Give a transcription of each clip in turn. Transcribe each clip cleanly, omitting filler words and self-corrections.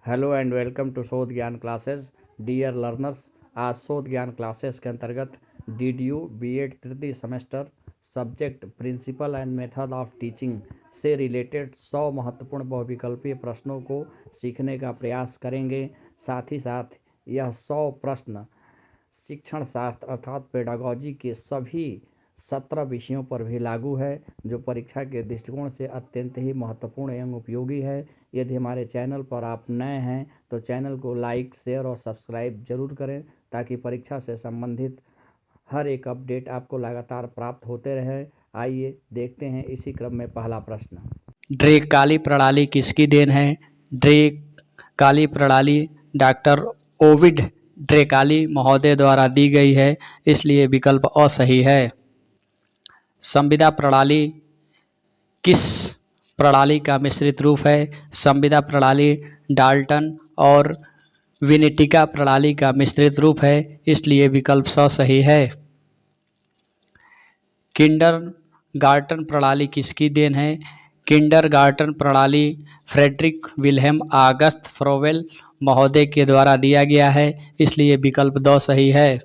Hello and welcome to शोध ज्ञान classes. Dear learners, आज शोध ज्ञान क्लासेस के अंतर्गत DDU B.Ed तृतीय semester subject principle and method of teaching से रिलेटेड 100 महत्वपूर्ण बहुविकल्पीय प्रश्नों को सीखने का प्रयास करेंगे। साथ ही साथ यह 100 प्रश्न शिक्षण शास्त्र अर्थात पेडागॉजी के सभी 17 विषयों पर भी लागू है, जो परीक्षा के दृष्टिकोण से अत्यंत ही महत्वपूर्ण एवं उपयोगी है। यदि हमारे चैनल पर आप नए हैं तो चैनल को लाइक, शेयर और सब्सक्राइब जरूर करें, ताकि परीक्षा से संबंधित हर एक अपडेट आपको लगातार प्राप्त होते रहे। आइए देखते हैं इसी क्रम में पहला प्रश्न। ड्रेकाली प्रणाली किसकी देन है? ड्रेकाली प्रणाली डॉक्टर ओविड ड्रेकाली महोदय द्वारा दी गई है, इसलिए विकल्प अ सही है। संविदा प्रणाली किस प्रणाली का मिश्रित रूप है? संविदा प्रणाली डाल्टन और विनेटिका प्रणाली का मिश्रित रूप है, इसलिए विकल्प स सही है। किंडरगार्टन प्रणाली किसकी देन है? किंडरगार्टन प्रणाली फ्रेडरिक विल्हेम ऑगस्ट फ्रोवेल महोदय के द्वारा दिया गया है, इसलिए विकल्प द सही है।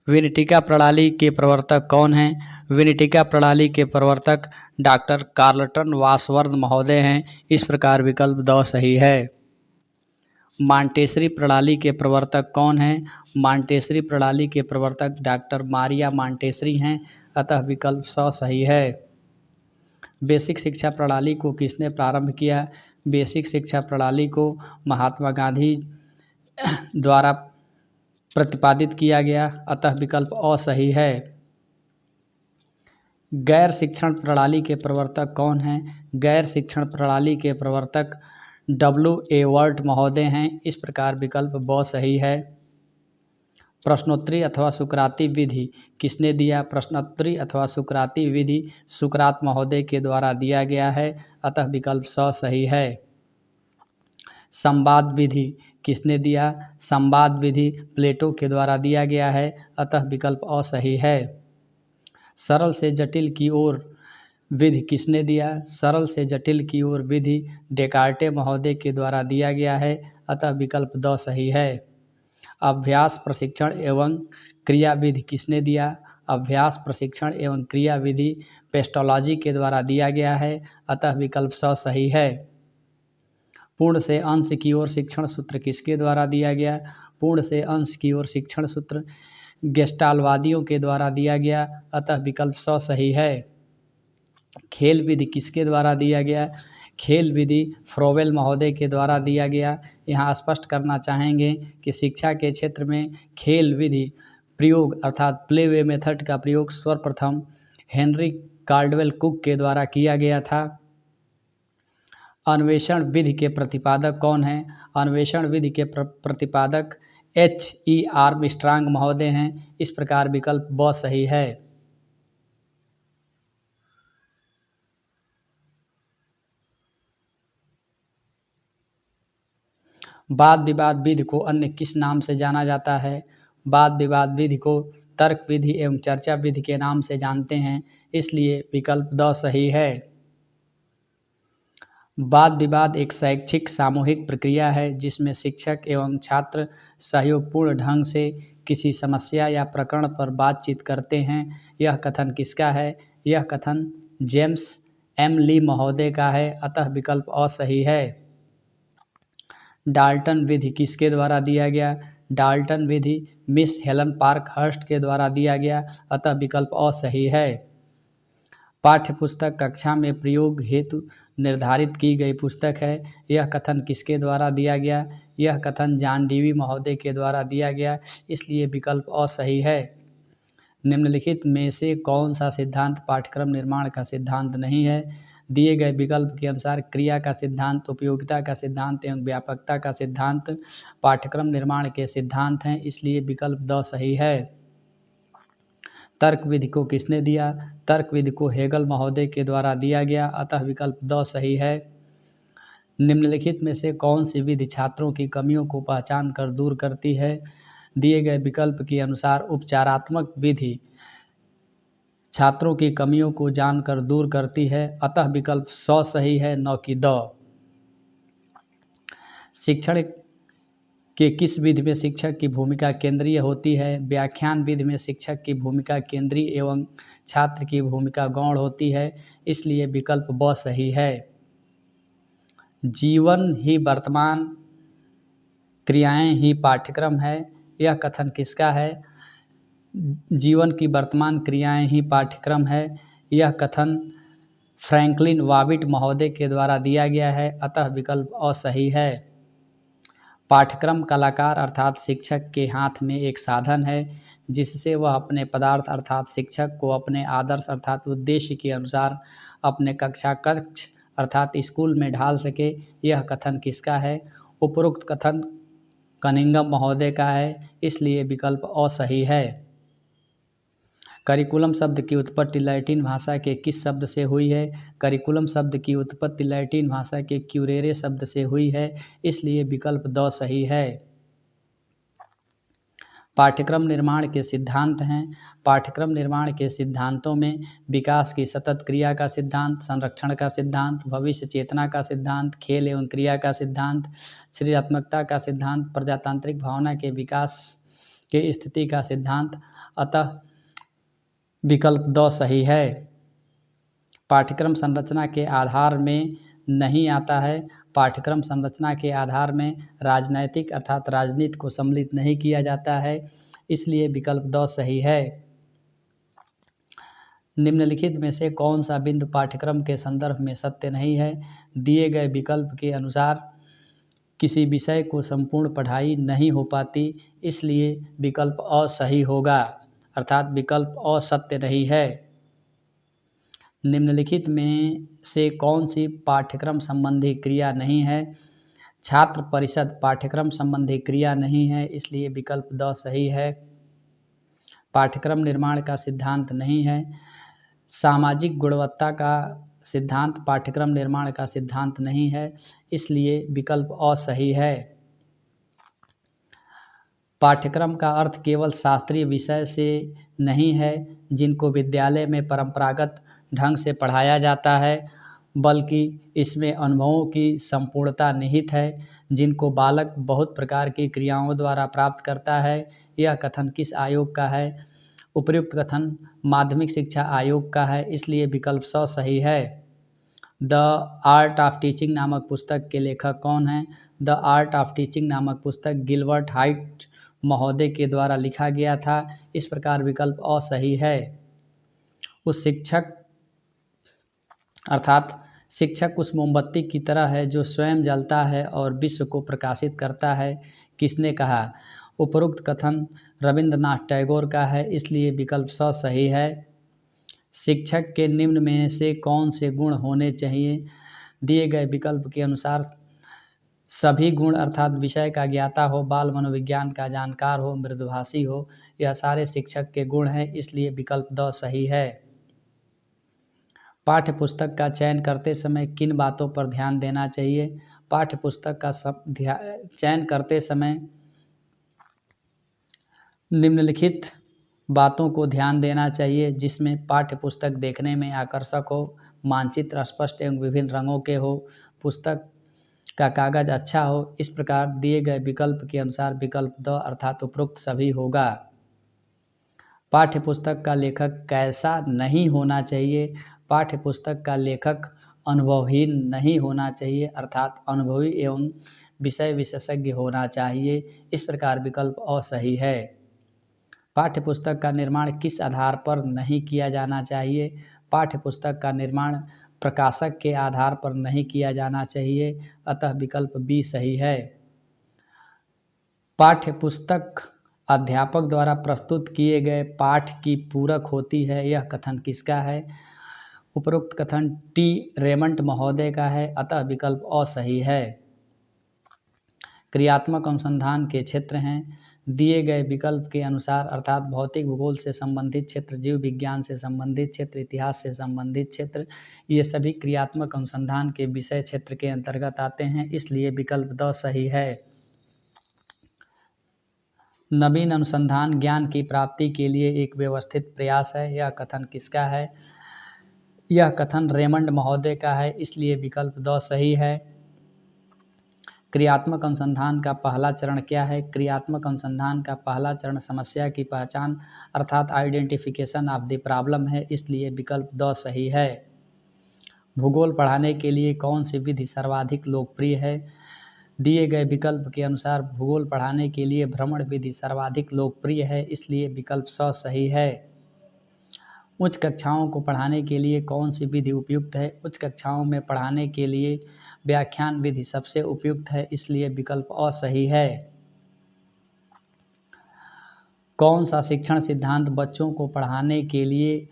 विनेटिका प्रणाली के प्रवर्तक कौन हैं? विनेटिका प्रणाली के प्रवर्तक डॉक्टर कार्लटन वासवर्थ महोदय हैं, इस प्रकार विकल्प द सही है। मांटेसरी प्रणाली के प्रवर्तक कौन हैं? मांटेसरी प्रणाली के प्रवर्तक डॉक्टर मारिया मांटेसरी हैं, अतः विकल्प स सही है। बेसिक शिक्षा प्रणाली को किसने प्रारंभ किया? बेसिक शिक्षा प्रणाली को महात्मा गांधी द्वारा प्रतिपादित किया गया, अतः विकल्प अ सही है। गैर शिक्षण प्रणाली के प्रवर्तक कौन हैं? गैर शिक्षण प्रणाली के प्रवर्तक W.A. वर्ट महोदय हैं, इस प्रकार विकल्प ब सही है। प्रश्नोत्तरी अथवा सुकराती विधि किसने दिया? प्रश्नोत्तरी अथवा सुकराती विधि सुकरात महोदय के द्वारा दिया गया है, अतः विकल्प स सही है। संवाद विधि किसने दिया? संवाद विधि प्लेटो के द्वारा दिया गया है, अतः विकल्प अ सही है। सरल से जटिल की ओर विधि किसने दिया? सरल से जटिल की ओर विधि डेकार्टे महोदय के द्वारा दिया गया है, अतः विकल्प द सही है। अभ्यास प्रशिक्षण एवं क्रिया विधि किसने दिया? अभ्यास प्रशिक्षण एवं क्रिया विधि पेस्टोलॉजी के द्वारा दिया गया है, अतः विकल्प स सही है। पूर्ण से अंश की ओर शिक्षण सूत्र किसके द्वारा दिया गया? पूर्ण से अंश की ओर शिक्षण सूत्र गेस्टालवादियों के द्वारा दिया गया, अतः विकल्प स सही है। खेल विधि किसके द्वारा दिया गया? खेल विधि फ्रोवेल महोदय के द्वारा दिया गया। यहाँ स्पष्ट करना चाहेंगे कि शिक्षा के क्षेत्र में खेल विधि प्रयोग अर्थात प्ले वे मेथड का प्रयोग सर्वप्रथम हेनरी कार्डवेल कुक के द्वारा किया गया था। अन्वेषण विधि के प्रतिपादक कौन हैं? अन्वेषण विधि के प्रतिपादक H.E. आर्मस्ट्रांग महोदय हैं, इस प्रकार विकल्प ब सही है। वाद विवाद विधि को अन्य किस नाम से जाना जाता है? वाद विवाद विधि को तर्क विधि एवं चर्चा विधि के नाम से जानते हैं, इसलिए विकल्प द सही है। वाद विवाद एक शैक्षिक सामूहिक प्रक्रिया है, जिसमें शिक्षक एवं छात्र सहयोगपूर्ण ढंग से किसी समस्या या प्रकरण पर बातचीत करते हैं। यह कथन किसका है? यह कथन जेम्स एम ली महोदय का है, अतः विकल्प अ सही है। डाल्टन विधि किसके द्वारा दिया गया? डाल्टन विधि मिस हेलन पार्क हर्स्ट के द्वारा दिया गया, अतः विकल्प अ सही है। पाठ्यपुस्तक कक्षा में प्रयोग हेतु निर्धारित की गई पुस्तक है। यह कथन किसके द्वारा दिया गया? यह कथन जॉन डीवी महोदय के द्वारा दिया गया, इसलिए विकल्प अ सही है। निम्नलिखित में से कौन सा सिद्धांत पाठ्यक्रम निर्माण का सिद्धांत नहीं है? दिए गए विकल्प के अनुसार क्रिया का सिद्धांत, उपयोगिता का सिद्धांत एवं व्यापकता का सिद्धांत पाठ्यक्रम निर्माण के सिद्धांत हैं, इसलिए विकल्प द सही है। तर्क विधि को किसने दिया? तर्क विधि को हेगल महोदय के द्वारा दिया गया, अतः विकल्प द सही है। निम्नलिखित में से कौन सी विधि छात्रों की कमियों को पहचान कर दूर करती है? दिए गए विकल्प के अनुसार उपचारात्मक विधि छात्रों की कमियों को जानकर दूर करती है, अतः विकल्प स सही है, न कि द। शिक्षण के किस विधि में शिक्षक की भूमिका केंद्रीय होती है? व्याख्यान विधि में शिक्षक की भूमिका केंद्रीय एवं छात्र की भूमिका गौण होती है, इसलिए विकल्प ब सही है। जीवन ही वर्तमान, क्रियाएं ही पाठ्यक्रम है, यह कथन किसका है? जीवन की वर्तमान क्रियाएं ही पाठ्यक्रम है, यह कथन फ्रैंकलिन वाविट महोदय के द्वारा दिया गया है, अतः विकल्प अ सही है। पाठ्यक्रम कलाकार अर्थात शिक्षक के हाथ में एक साधन है जिससे वह अपने पदार्थ अर्थात शिक्षक को अपने आदर्श अर्थात उद्देश्य के अनुसार अपने कक्षा कक्ष अर्थात स्कूल में ढाल सके, यह कथन किसका है? उपरोक्त कथन कनिंगम महोदय का है, इसलिए विकल्प अ सही है। करिकुलम शब्द की उत्पत्ति लैटिन भाषा के किस शब्द से हुई है? करिकुलम शब्द की उत्पत्ति लैटिन भाषा के क्यूरेरे शब्द से हुई है, इसलिए विकल्प द सही है। पाठ्यक्रम निर्माण के सिद्धांत हैं। पाठ्यक्रम निर्माण के सिद्धांतों में विकास की सतत क्रिया का सिद्धांत, संरक्षण का सिद्धांत, भविष्य चेतना का सिद्धांत, खेल एवं क्रिया का सिद्धांत, सृजनात्मकता का सिद्धांत, प्रजातांत्रिक भावना के विकास के स्थिति का सिद्धांत, अतः विकल्प द सही है। पाठ्यक्रम संरचना के आधार में नहीं आता है। पाठ्यक्रम संरचना के आधार में राजनैतिक अर्थात राजनीति को सम्मिलित नहीं किया जाता है, इसलिए विकल्प द सही है। निम्नलिखित में से कौन सा बिंदु पाठ्यक्रम के संदर्भ में सत्य नहीं है? दिए गए विकल्प के अनुसार किसी विषय को संपूर्ण पढ़ाई नहीं हो पाती, इसलिए विकल्प अ सही होगा, अर्थात विकल्प अ सत्य नहीं है। निम्नलिखित में से कौन सी पाठ्यक्रम संबंधी क्रिया नहीं है? छात्र परिषद पाठ्यक्रम संबंधी क्रिया नहीं है, इसलिए विकल्प द सही है। पाठ्यक्रम निर्माण का सिद्धांत नहीं है। सामाजिक गुणवत्ता का सिद्धांत पाठ्यक्रम निर्माण का सिद्धांत नहीं है, इसलिए विकल्प अ सही है। पाठ्यक्रम का अर्थ केवल शास्त्रीय विषय से नहीं है जिनको विद्यालय में परंपरागत ढंग से पढ़ाया जाता है, बल्कि इसमें अनुभवों की संपूर्णता निहित है जिनको बालक बहुत प्रकार की क्रियाओं द्वारा प्राप्त करता है। यह कथन किस आयोग का है? उपर्युक्त कथन माध्यमिक शिक्षा आयोग का है, इसलिए विकल्प स सही है। द आर्ट ऑफ टीचिंग नामक पुस्तक के लेखक कौन हैं? द आर्ट ऑफ टीचिंग नामक पुस्तक गिलबर्ट हाइट महोदय के द्वारा लिखा गया था, इस प्रकार विकल्प अ सही है। उस शिक्षक अर्थात शिक्षक उस मोमबत्ती की तरह है जो स्वयं जलता है और विश्व को प्रकाशित करता है, किसने कहा? उपरोक्त कथन रविंद्रनाथ टैगोर का है, इसलिए विकल्प स सही है। शिक्षक के निम्न में से कौन से गुण होने चाहिए? दिए गए विकल्प के अनुसार सभी गुण अर्थात विषय का ज्ञाता हो, बाल मनोविज्ञान का जानकार हो, मृदुभाषी हो, यह सारे शिक्षक के गुण हैं, इसलिए विकल्प द सही है। पाठ्य पुस्तक का चयन करते समय किन बातों पर ध्यान देना चाहिए? पाठ्य पुस्तक का चयन करते समय निम्नलिखित बातों को ध्यान देना चाहिए जिसमें पाठ्य पुस्तक देखने में आकर्षक हो, मानचित्र स्पष्ट एवं विभिन्न रंगों के हो, पुस्तक का कागज अच्छा हो। इस प्रकार दिए गए विकल्प के अनुसार विकल्प द अर्थात उपरोक्त सभी होगा। पाठ्य पुस्तक का लेखक कैसा नहीं होना चाहिए? पाठ्य पुस्तक का लेखक अनुभवहीन नहीं होना चाहिए, अर्थात अनुभवी एवं विषय विशेषज्ञ होना चाहिए, इस प्रकार विकल्प अ सही है। पाठ्य पुस्तक का निर्माण किस आधार पर नहीं किया जाना चाहिए? पाठ्य पुस्तक का निर्माण प्रकाशक के आधार पर नहीं किया जाना चाहिए, अतः विकल्प बी सही है। पाठ्य पुस्तक अध्यापक द्वारा प्रस्तुत किए गए पाठ की पूरक होती है, यह कथन किसका है? उपरोक्त कथन टी रेमंड महोदय का है, अतः विकल्प अ सही है। क्रियात्मक अनुसंधान के क्षेत्र हैं। दिए गए विकल्प के अनुसार अर्थात भौतिक भूगोल से संबंधित क्षेत्र, जीव विज्ञान से संबंधित क्षेत्र, इतिहास से संबंधित क्षेत्र, ये सभी क्रियात्मक अनुसंधान के विषय क्षेत्र के अंतर्गत आते हैं, इसलिए विकल्प द सही है। नवीन अनुसंधान ज्ञान की प्राप्ति के लिए एक व्यवस्थित प्रयास है, यह कथन किसका है? यह कथन रेमंड महोदय का है, इसलिए विकल्प द सही है। क्रियात्मक अनुसंधान का पहला चरण क्या है? क्रियात्मक अनुसंधान का पहला चरण समस्या की पहचान अर्थात आइडेंटिफिकेशन ऑफ द प्रॉब्लम है, इसलिए विकल्प द सही है। भूगोल पढ़ाने के लिए कौन सी विधि सर्वाधिक लोकप्रिय है? दिए गए विकल्प के अनुसार भूगोल पढ़ाने के लिए भ्रमण विधि सर्वाधिक लोकप्रिय है, इसलिए विकल्प स सही है। उच्च कक्षाओं को पढ़ाने के लिए कौन सी विधि उपयुक्त है? उच्च कक्षाओं में पढ़ाने के लिए व्याख्यान विधि सबसे उपयुक्त है, इसलिए विकल्प अ सही है। कौन सा शिक्षण सिद्धांत बच्चों को पढ़ाने के लिए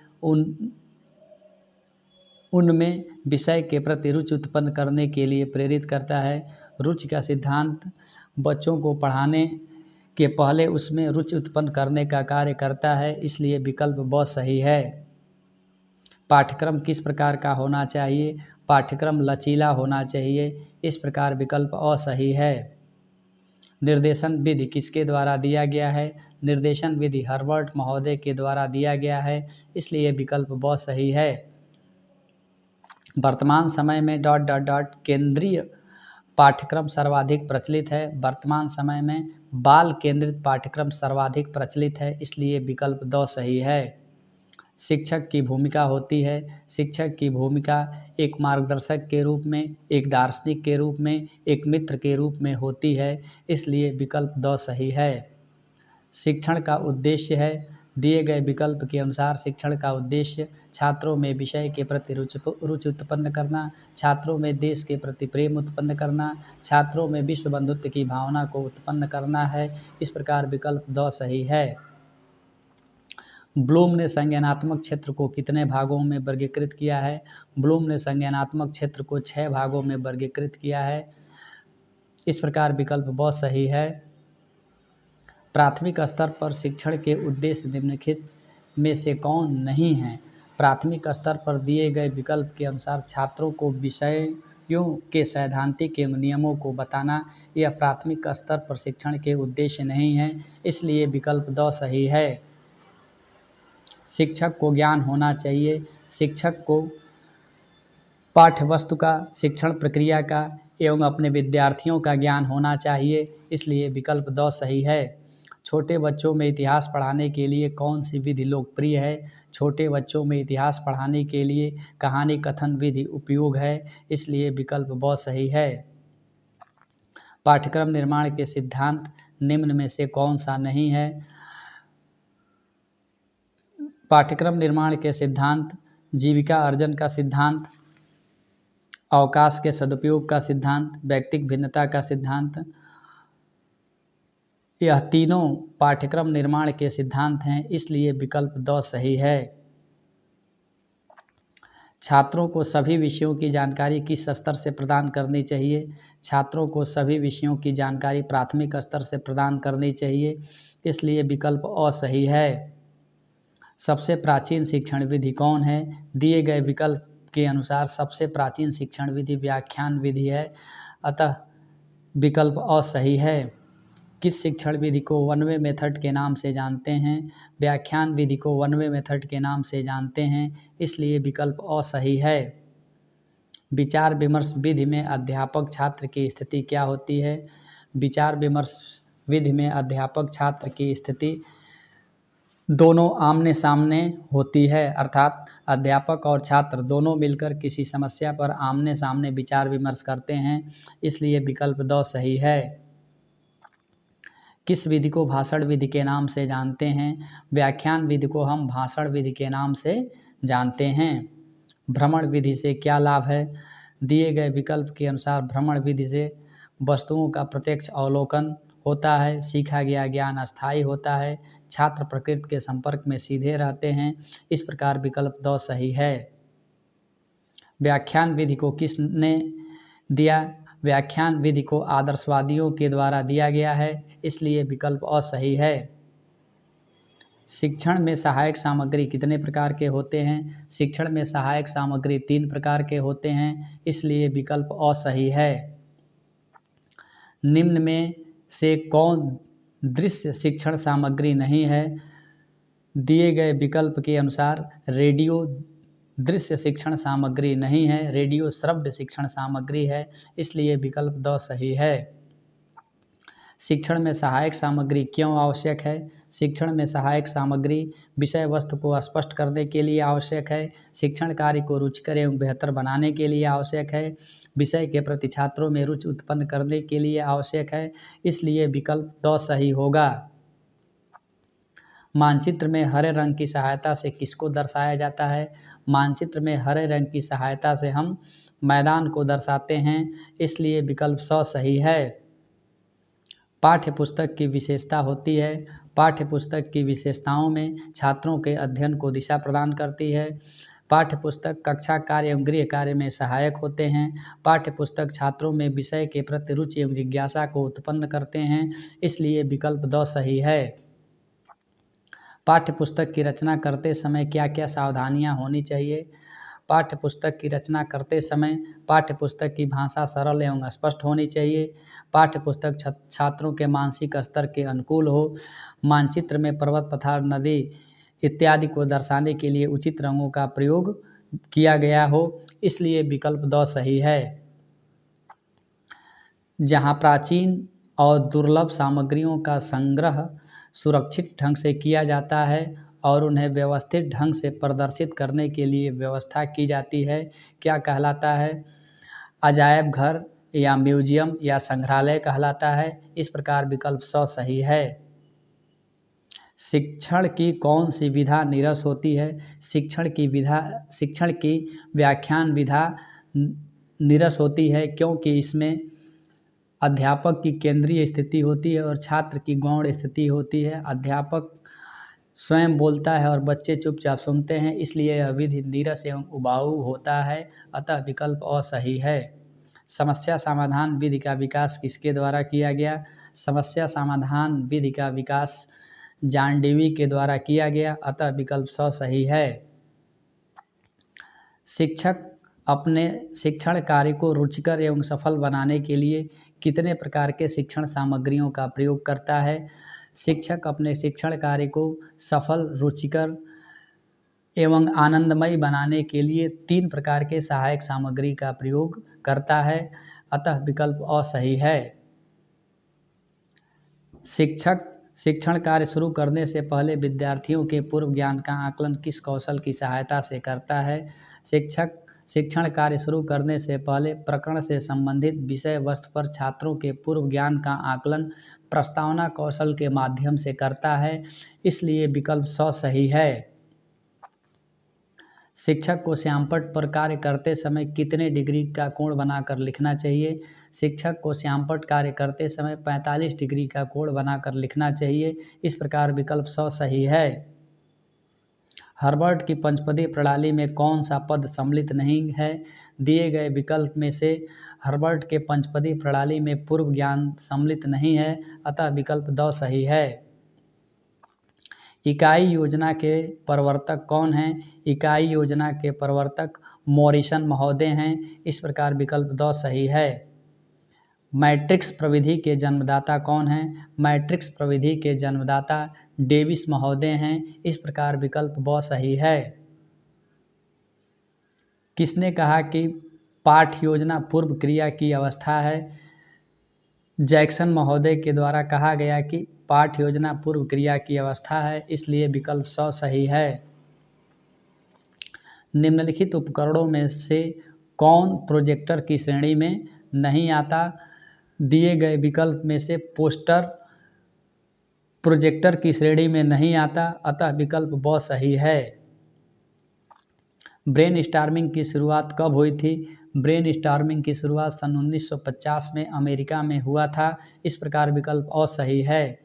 उनमें विषय के प्रति रुचि उत्पन्न करने के लिए प्रेरित करता है? रुचि का सिद्धांत बच्चों को पढ़ाने के पहले उसमें रुचि उत्पन्न करने का कार्य करता है, इसलिए विकल्प ब सही है। पाठ्यक्रम किस प्रकार का होना चाहिए? पाठ्यक्रम लचीला होना चाहिए, इस प्रकार विकल्प अ सही है। निर्देशन विधि किसके द्वारा दिया गया है? निर्देशन विधि हर्बर्ट महोदय के द्वारा दिया गया है, इसलिए विकल्प ब सही है। वर्तमान समय में ... केंद्रीय पाठ्यक्रम सर्वाधिक प्रचलित है। वर्तमान समय में बाल केंद्रित पाठ्यक्रम सर्वाधिक प्रचलित है, इसलिए विकल्प द सही है। शिक्षक की भूमिका होती है। शिक्षक की भूमिका एक मार्गदर्शक के रूप में, एक दार्शनिक के रूप में, एक मित्र के रूप में होती है, इसलिए विकल्प द सही है। शिक्षण का उद्देश्य है। दिए गए विकल्प के अनुसार शिक्षण का उद्देश्य छात्रों में विषय के प्रति रुचि उत्पन्न करना, छात्रों में देश के प्रति प्रेम उत्पन्न करना, छात्रों में विश्व बंधुत्व की भावना को उत्पन्न करना है, इस प्रकार विकल्प द सही है। ब्लूम ने संज्ञानात्मक क्षेत्र को कितने भागों में वर्गीकृत किया है? ब्लूम ने संज्ञानात्मक क्षेत्र को 6 भागों में वर्गीकृत किया है, इस प्रकार विकल्प ब सही है। प्राथमिक स्तर पर शिक्षण के उद्देश्य निम्नलिखित में से कौन नहीं है? प्राथमिक स्तर पर दिए गए विकल्प के अनुसार छात्रों को विषयों के सैद्धांतिक एवं नियमों को बताना यह प्राथमिक स्तर पर शिक्षण के उद्देश्य नहीं है, इसलिए विकल्प द सही है। शिक्षक को ज्ञान होना चाहिए। शिक्षक को पाठ्यवस्तु का, शिक्षण प्रक्रिया का एवं अपने विद्यार्थियों का ज्ञान होना चाहिए, इसलिए विकल्प द सही है। छोटे बच्चों में इतिहास पढ़ाने के लिए कौन सी विधि लोकप्रिय है? छोटे बच्चों में इतिहास पढ़ाने के लिए कहानी कथन विधि उपयोग है, इसलिए विकल्प ब सही है। पाठ्यक्रम निर्माण के सिद्धांत निम्न में से कौन सा नहीं है? पाठ्यक्रम निर्माण के सिद्धांत जीविका अर्जन का सिद्धांत, अवकाश के सदुपयोग का सिद्धांत, व्यक्तिगत भिन्नता का सिद्धांत, यह तीनों पाठ्यक्रम निर्माण के सिद्धांत हैं, इसलिए विकल्प द सही है। छात्रों को सभी विषयों की जानकारी किस स्तर से प्रदान करनी चाहिए? छात्रों को सभी विषयों की जानकारी प्राथमिक स्तर से प्रदान करनी चाहिए, इसलिए विकल्प अ सही है। सबसे प्राचीन शिक्षण विधि कौन है? दिए गए विकल्प के अनुसार सबसे प्राचीन शिक्षण विधि व्याख्यान विधि है, अतः विकल्प अ सही है। किस शिक्षण विधि को वन वे मेथड के नाम से जानते हैं? व्याख्यान विधि को वन वे मेथड के नाम से जानते हैं, इसलिए विकल्प अ सही है। विचार विमर्श विधि में अध्यापक छात्र की स्थिति क्या होती है? विचार विमर्श विधि में अध्यापक छात्र की स्थिति दोनों आमने सामने होती है, अर्थात अध्यापक और छात्र दोनों मिलकर किसी समस्या पर आमने सामने विचार विमर्श करते हैं, इसलिए विकल्प द सही है। किस विधि को भाषण विधि के नाम से जानते हैं? व्याख्यान विधि को हम भाषण विधि के नाम से जानते हैं। भ्रमण विधि से क्या लाभ है? दिए गए विकल्प के अनुसार भ्रमण विधि से वस्तुओं का प्रत्यक्ष अवलोकन होता है, सीखा गया ज्ञान अस्थायी होता है, छात्र प्रकृति के संपर्क में सीधे रहते हैं, इस प्रकार विकल्प द सही है। व्याख्यान विधि को किसने दिया? व्याख्यान विधि को आदर्शवादियों के द्वारा दिया गया है, इसलिए विकल्प अ सही है। शिक्षण में सहायक सामग्री कितने प्रकार के होते हैं? शिक्षण में सहायक सामग्री 3 प्रकार के होते हैं, इसलिए विकल्प अ सही है। निम्न में से कौन दृश्य शिक्षण सामग्री नहीं है? दिए गए विकल्प के अनुसार रेडियो दृश्य शिक्षण सामग्री नहीं है, रेडियो श्रव्य शिक्षण सामग्री है, इसलिए विकल्प द सही है। शिक्षण में सहायक सामग्री क्यों आवश्यक है? शिक्षण में सहायक सामग्री विषय वस्तु को स्पष्ट करने के लिए आवश्यक है, शिक्षण कार्य को रुचिकर एवं बेहतर बनाने के लिए आवश्यक है, विषय के प्रति छात्रों में रुचि उत्पन्न करने के लिए आवश्यक है, इसलिए विकल्प द सही होगा। मानचित्र में हरे रंग की सहायता से किसको दर्शाया जाता है? मानचित्र में हरे रंग की सहायता से हम मैदान को दर्शाते हैं, इसलिए विकल्प स सही है। पाठ्य पुस्तक की विशेषता होती है। पाठ्य पुस्तक की विशेषताओं में छात्रों के अध्ययन को दिशा प्रदान करती है। पाठ्य पुस्तक कक्षा कार्य एवं गृह कार्य में सहायक होते हैं। पाठ्य पुस्तक छात्रों में विषय के प्रति रुचि एवं जिज्ञासा को उत्पन्न करते हैं, इसलिए विकल्प द सही है। पाठ्य पुस्तक की रचना करते समय क्या क्या सावधानियां होनी चाहिए? पाठ्य पुस्तक की रचना करते समय पाठ्य पुस्तक की भाषा सरल एवं स्पष्ट होनी चाहिए। पाठ्य पुस्तक छात्रों के मानसिक स्तर के अनुकूल हो। मानचित्र में पर्वत, पठार, नदी इत्यादि को दर्शाने के लिए उचित रंगों का प्रयोग किया गया हो, इसलिए विकल्प द सही है। जहाँ प्राचीन और दुर्लभ सामग्रियों का संग्रह सुरक्षित ढंग से किया जाता है और उन्हें व्यवस्थित ढंग से प्रदर्शित करने के लिए व्यवस्था की जाती है, क्या कहलाता है? अजायब घर या म्यूजियम या संग्रहालय कहलाता है। इस प्रकार विकल्प स सही है। शिक्षण की कौन सी विधा नीरस होती है? शिक्षण की व्याख्यान विधा नीरस होती है क्योंकि इसमें अध्यापक की केंद्रीय स्थिति होती है और छात्र की गौण स्थिति होती है। अध्यापक स्वयं बोलता है और बच्चे चुपचाप सुनते हैं, इसलिए यह विधि नीरस एवं उबाऊ होता है, अतः विकल्प अ सही है। समस्या समाधान विधि का विकास किसके द्वारा किया गया? समस्या समाधान विधि का विकास जॉन डेवी के द्वारा किया गया, अतः विकल्प स सही है। शिक्षक अपने शिक्षण कार्य को रुचिकर एवं सफल बनाने के लिए कितने प्रकार के शिक्षण सामग्रियों का प्रयोग करता है? शिक्षक अपने शिक्षण कार्य को सफल, रुचिकर एवं आनंदमय बनाने के लिए 3 प्रकार के सहायक सामग्री का प्रयोग करता है, अतः विकल्प अ सही है। शिक्षक शिक्षण कार्य शुरू करने से पहले विद्यार्थियों के पूर्व ज्ञान का आकलन किस कौशल की सहायता से करता है? शिक्षक शिक्षण कार्य शुरू करने से पहले प्रकरण से संबंधित विषय वस्तु पर छात्रों के पूर्व ज्ञान का आकलन प्रस्तावना कौशल के माध्यम से करता है, इसलिए विकल्प स सही है। शिक्षक को श्यामपट्ट पर कार्य करते समय कितने डिग्री का कोण बनाकर लिखना चाहिए? शिक्षक को श्यामपट्ट कार्य करते समय 45 डिग्री का कोण बनाकर लिखना चाहिए, इस प्रकार विकल्प स सही है। हर्बर्ट की पंचपदी प्रणाली में कौन सा पद सम्मिलित नहीं है? दिए गए विकल्प में से हर्बर्ट के पंचपदी प्रणाली में पूर्व ज्ञान सम्मिलित नहीं है, अतः विकल्प द सही है। इकाई योजना के प्रवर्तक कौन हैं? इकाई योजना के प्रवर्तक मॉरिसन महोदय हैं, इस प्रकार विकल्प द सही है। मैट्रिक्स प्रविधि के जन्मदाता कौन हैं? मैट्रिक्स प्रविधि के जन्मदाता डेविस महोदय हैं, इस प्रकार विकल्प ब सही है। किसने कहा कि पाठ योजना पूर्व क्रिया की अवस्था है? जैक्सन महोदय के द्वारा कहा गया कि पाठ योजना पूर्व क्रिया की अवस्था है, इसलिए विकल्प स सही है। निम्नलिखित उपकरणों में से कौन प्रोजेक्टर की श्रेणी में नहीं आता? दिए गए विकल्प में से पोस्टर प्रोजेक्टर की श्रेणी में नहीं आता, अतः विकल्प ब सही है। ब्रेन स्टॉर्मिंग की शुरुआत कब हुई थी? ब्रेन स्टॉर्मिंग की शुरुआत सन 1950 में अमेरिका में हुआ था, इस प्रकार विकल्प अ सही है।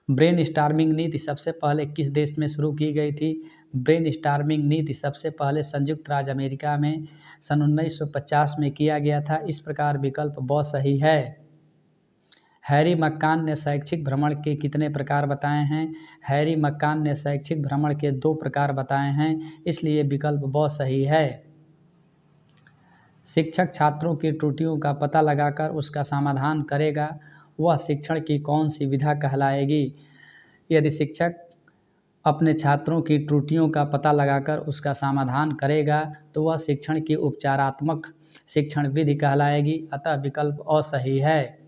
ब्रेन स्टॉर्मिंग नीति सबसे पहले किस देश में शुरू की गई थी? ब्रेन स्टॉर्मिंग नीति सबसे पहले संयुक्त राज्य अमेरिका में सन 1950 में किया गया था, इस प्रकार विकल्प ब सही है। हैरी मक्कान ने शैक्षिक भ्रमण के कितने प्रकार बताए हैं? हैरी मक्कान ने शैक्षिक भ्रमण के 2 प्रकार बताए हैं, इसलिए विकल्प ब सही है। शिक्षक छात्रों की त्रुटियों का पता लगाकर उसका समाधान करेगा, वह शिक्षण की कौन सी विधा कहलाएगी? यदि शिक्षक अपने छात्रों की त्रुटियों का पता लगाकर उसका समाधान करेगा तो वह शिक्षण की उपचारात्मक शिक्षण विधि कहलाएगी, अतः विकल्प अ सही है।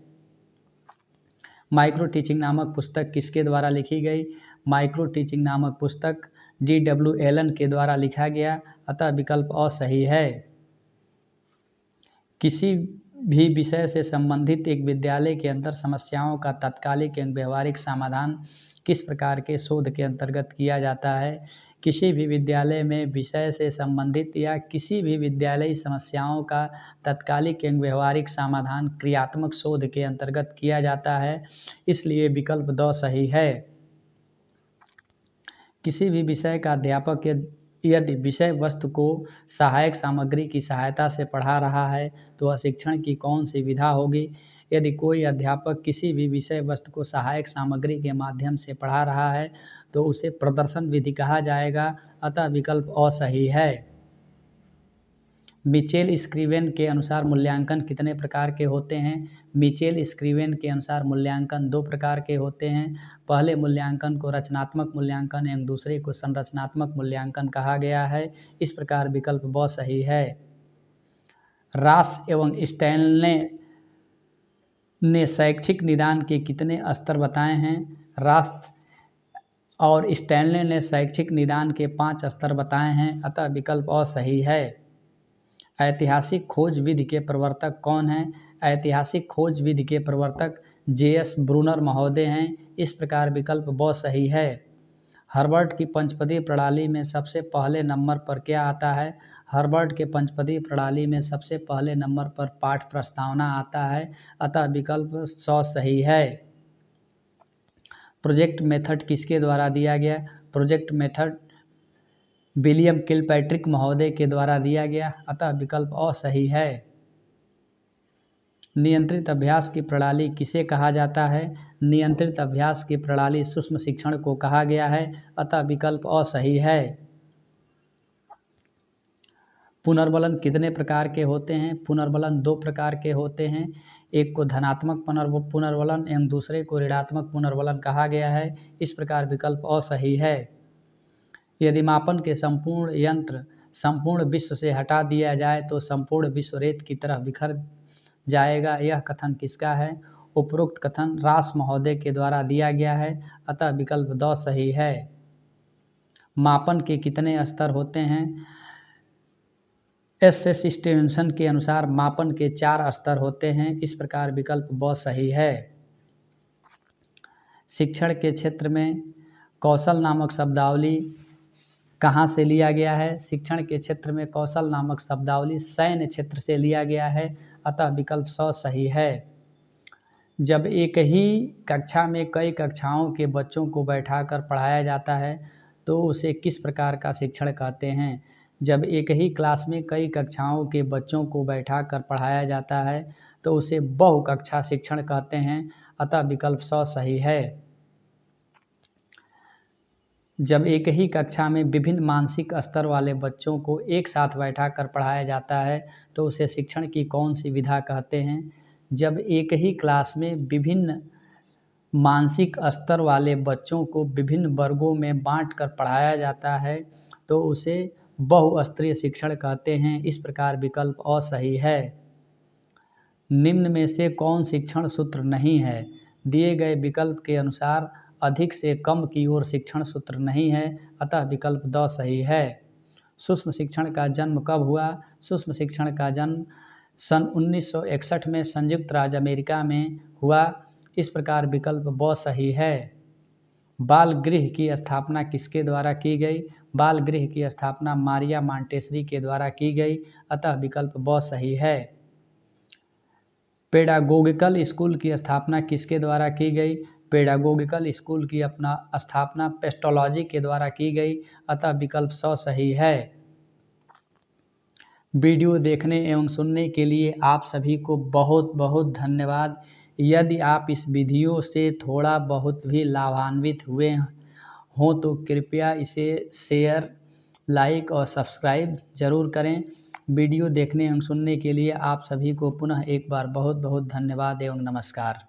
माइक्रो टीचिंग नामक पुस्तक किसके द्वारा लिखी गई? माइक्रो टीचिंग नामक पुस्तक D.W. एलन के द्वारा लिखा गया, अतः विकल्प अ सही है। किसी भी विषय से संबंधित एक विद्यालय के अंदर समस्याओं का तात्कालिक एवं व्यवहारिक समाधान किस प्रकार के शोध के अंतर्गत किया जाता है? किसी भी विद्यालय में विषय से संबंधित या किसी भी विद्यालयी समस्याओं का तात्कालिक एवं व्यवहारिक समाधान क्रियात्मक शोध के अंतर्गत किया जाता है, इसलिए विकल्प द सही है। किसी भी विषय का अध्यापक यदि विषय वस्तु को सहायक सामग्री की सहायता से पढ़ा रहा है तो वह शिक्षण की कौन सी विधा होगी? यदि कोई अध्यापक किसी भी विषय वस्तु को सहायक सामग्री के माध्यम से पढ़ा रहा है तो उसे प्रदर्शन विधि कहा जाएगा, अतः विकल्प अ सही है। मिचेल स्क्रीवेन के अनुसार मूल्यांकन कितने प्रकार के होते हैं? मिचेल स्क्रीवेन के अनुसार मूल्यांकन 2 प्रकार के होते हैं। पहले मूल्यांकन को रचनात्मक मूल्यांकन एवं दूसरे को संरचनात्मक मूल्यांकन कहा गया है। इस प्रकार विकल्प ब सही है। रास एवं स्टैनले ने शैक्षिक निदान के कितने स्तर बताए हैं? रास और स्टैनले ने शैक्षिक निदान के 5 स्तर बताए हैं, अतः विकल्प अ सही है। ऐतिहासिक खोज विधि के प्रवर्तक कौन हैं? ऐतिहासिक खोज विधि के प्रवर्तक J.S. ब्रूनर महोदय हैं। इस प्रकार विकल्प ब सही है। हर्बर्ट की पंचपदी प्रणाली में सबसे पहले नंबर पर क्या आता है? हर्बर्ट के पंचपदी प्रणाली में सबसे पहले नंबर पर पाठ प्रस्तावना आता है, अतः विकल्प स सही है। प्रोजेक्ट मेथड किसके द्वारा दिया गया? प्रोजेक्ट मेथड विलियम किलपैट्रिक महोदय के द्वारा दिया गया, अतः विकल्प अ सही है। नियंत्रित अभ्यास की प्रणाली किसे कहा जाता है? नियंत्रित अभ्यास की प्रणाली सूक्ष्म शिक्षण को कहा गया है, अतः विकल्प अ सही है। पुनर्बलन कितने प्रकार के होते हैं? पुनर्बलन 2 प्रकार के होते हैं। एक को धनात्मक पुनर्बलन एवं दूसरे को ऋणात्मक पुनर्बलन कहा गया है। इस प्रकार विकल्प अ सही है। यदि मापन के संपूर्ण यंत्र संपूर्ण विश्व से हटा दिया जाए तो संपूर्ण विश्व रेत की तरह बिखर जाएगा, यह कथन किसका है? उपरोक्त कथन रास महोदय के द्वारा दिया गया है, अतः विकल्प द सही है। मापन के कितने स्तर होते हैं? S.S. स्टीवेंसन के अनुसार मापन के 4 स्तर होते हैं। इस प्रकार विकल्प ब सही है। शिक्षण के क्षेत्र में कौशल नामक शब्दावली कहाँ से लिया गया है? शिक्षण के क्षेत्र में कौशल नामक शब्दावली सैन्य क्षेत्र से लिया गया है, अतः विकल्प स सही है। जब एक ही कक्षा में कई कक्षाओं के बच्चों को बैठाकर पढ़ाया जाता है तो उसे किस प्रकार का शिक्षण कहते हैं? जब एक ही क्लास में कई कक्षाओं के बच्चों को बैठाकर पढ़ाया जाता है तो उसे बहुकक्षा शिक्षण कहते हैं, अतः विकल्प स सही है। जब एक ही कक्षा में विभिन्न मानसिक स्तर वाले बच्चों को एक साथ बैठाकर पढ़ाया जाता है तो उसे शिक्षण की कौन सी विधा कहते हैं? जब एक ही क्लास में विभिन्न मानसिक स्तर वाले बच्चों को विभिन्न वर्गों में बांटकर पढ़ाया जाता है तो उसे बहुस्तरीय शिक्षण कहते हैं। इस प्रकार विकल्प अ सही है। निम्न में से कौन शिक्षण सूत्र नहीं है? दिए गए विकल्प के अनुसार अधिक से कम की ओर शिक्षण सूत्र नहीं है, अतः विकल्प द सही है। सूक्ष्म शिक्षण का जन्म कब हुआ? सूक्ष्म शिक्षण का जन्म सन 1961 में संयुक्त राज्य अमेरिका में हुआ। इस प्रकार विकल्प ब सही है। बाल गृह की स्थापना किसके द्वारा की गई? बाल गृह की स्थापना मारिया मॉन्टेसरी के द्वारा की गई, अतः विकल्प ब सही है। पेडागोगिकल स्कूल की स्थापना किसके द्वारा की गई? पेडागोगिकल स्कूल की अपना स्थापना पेस्टोलॉजी के द्वारा की गई, अतः विकल्प स सही है। वीडियो देखने एवं सुनने के लिए आप सभी को बहुत बहुत धन्यवाद। यदि आप इस वीडियो से थोड़ा बहुत भी लाभान्वित हुए हों तो कृपया इसे शेयर, लाइक और सब्सक्राइब जरूर करें। वीडियो देखने एवं सुनने के लिए आप सभी को पुनः एक बार बहुत बहुत धन्यवाद एवं नमस्कार।